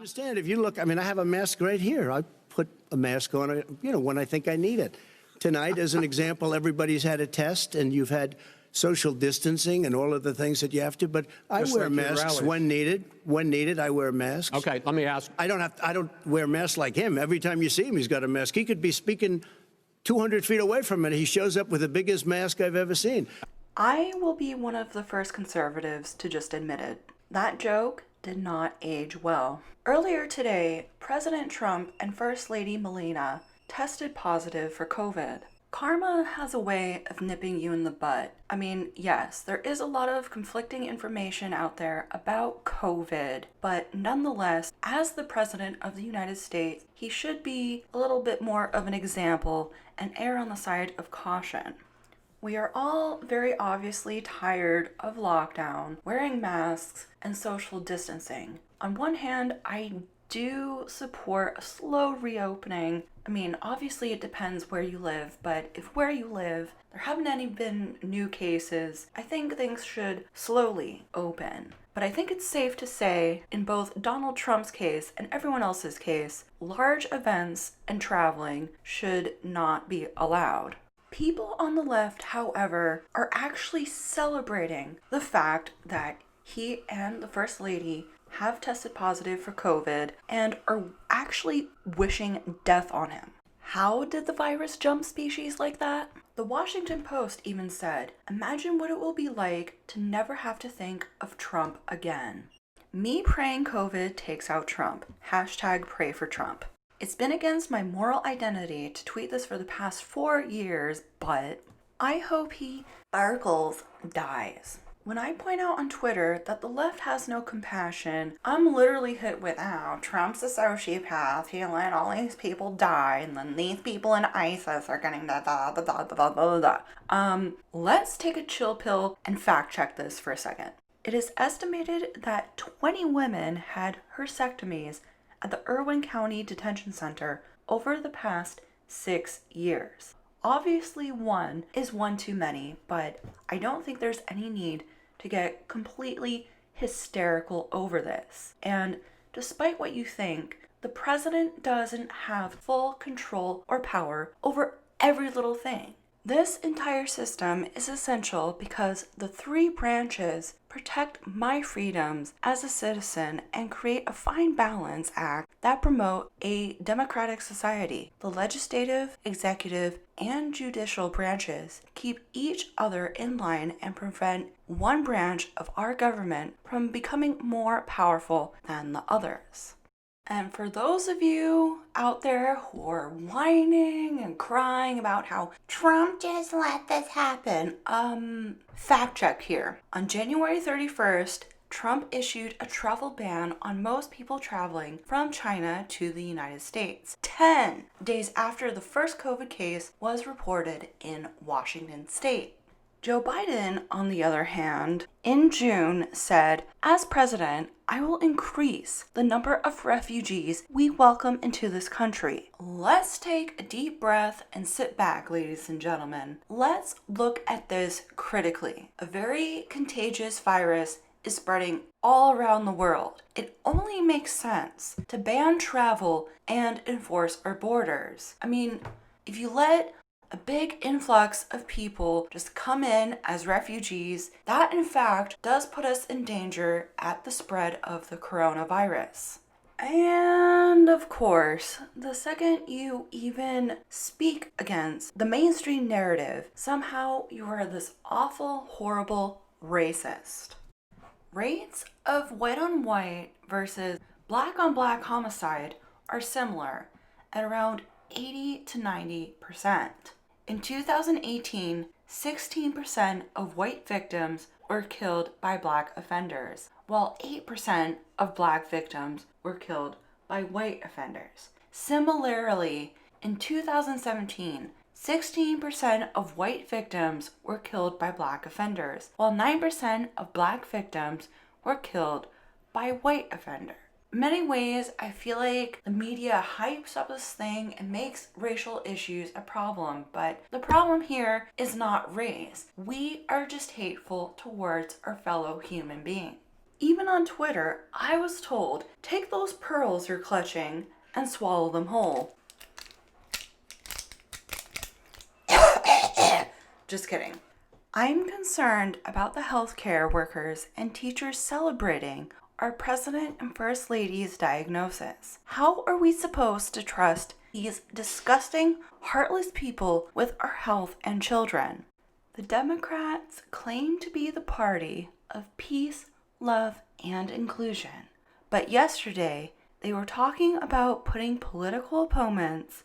Understand, if you look, I mean, I have a mask right here. I put a mask on, when I think I need it. Tonight, as an example, everybody's had a test and you've had social distancing and all of the things that you have to, but I Just wear like your masks rallies. when needed. When needed, I wear masks. Okay, let me ask. I don't wear masks like him. Every time you see him, he's got a mask. He could be speaking 200 feet away from it. He shows up with the biggest mask I've ever seen. I will be one of the first conservatives to just admit it. That joke did not age well. Earlier today, President Trump and First Lady Melania tested positive for COVID. Karma has a way of nipping you in the butt. I mean, yes, there is a lot of conflicting information out there about COVID, but nonetheless, as the President of the United States, he should be a little bit more of an example and err on the side of caution. We are all very obviously tired of lockdown, wearing masks, and social distancing. On one hand, I do support a slow reopening. I mean, obviously it depends where you live, but if where you live, there haven't been new cases, I think things should slowly open. But I think it's safe to say, in both Donald Trump's case and everyone else's case, large events and traveling should not be allowed. People on the left, however, are actually celebrating the fact that he and the First Lady have tested positive for COVID and are actually wishing death on him. How did the virus jump species like that? The Washington Post even said, "Imagine what it will be like to never have to think of Trump again." Me praying COVID takes out Trump. Hashtag pray for Trump. It's been against my moral identity to tweet this for the past 4 years, but I hope he sparkles dies. When I point out on Twitter that the left has no compassion, I'm literally hit with, Trump's a sociopath, he let all these people die, and then these people in ISIS are getting let's take a chill pill and fact check this for a second. It is estimated that 20 women had hysterectomies at the Irwin County Detention Center over the past 6 years. Obviously, one is one too many, but I don't think there's any need to get completely hysterical over this. And despite what you think, the president doesn't have full control or power over every little thing. This entire system is essential because the three branches protect my freedoms as a citizen and create a fine balance act that promote a democratic society. The legislative, executive, and judicial branches keep each other in line and prevent one branch of our government from becoming more powerful than the others. And for those of you out there who are whining and crying about how Trump just let this happen, fact check here. On January 31st, Trump issued a travel ban on most people traveling from China to the United States, 10 days after the first COVID case was reported in Washington state. Joe Biden, on the other hand, in June said, "As president, I will increase the number of refugees we welcome into this country." Let's take a deep breath and sit back, ladies and gentlemen. Let's look at this critically. A very contagious virus is spreading all around the world. It only makes sense to ban travel and enforce our borders. I mean, if you let a big influx of people just come in as refugees, that in fact does put us in danger at the spread of the coronavirus. And of course, the second you even speak against the mainstream narrative, somehow you are this awful, horrible racist. Rates of white on white versus black on black homicide are similar at around 80 to 90%. In 2018, 16% of white victims were killed by black offenders, while 8% of black victims were killed by white offenders. Similarly, in 2017, 16% of white victims were killed by black offenders, while 9% of black victims were killed by white offenders. In many ways, I feel like the media hypes up this thing and makes racial issues a problem, but the problem here is not race. We are just hateful towards our fellow human beings. Even on Twitter, I was told, take those pearls you're clutching and swallow them whole. Just kidding. I'm concerned about the healthcare workers and teachers celebrating our President and First Lady's diagnosis. How are we supposed to trust these disgusting, heartless people with our health and children? The Democrats claim to be the party of peace, love, and inclusion. But yesterday, they were talking about putting political opponents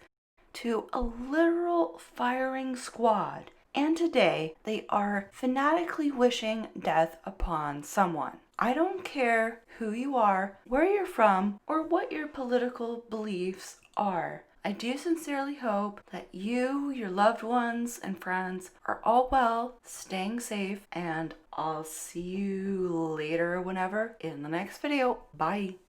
to a literal firing squad. And today, they are fanatically wishing death upon someone. I don't care who you are, where you're from, or what your political beliefs are. I do sincerely hope that you, your loved ones, and friends are all well, staying safe, and I'll see you later whenever in the next video. Bye.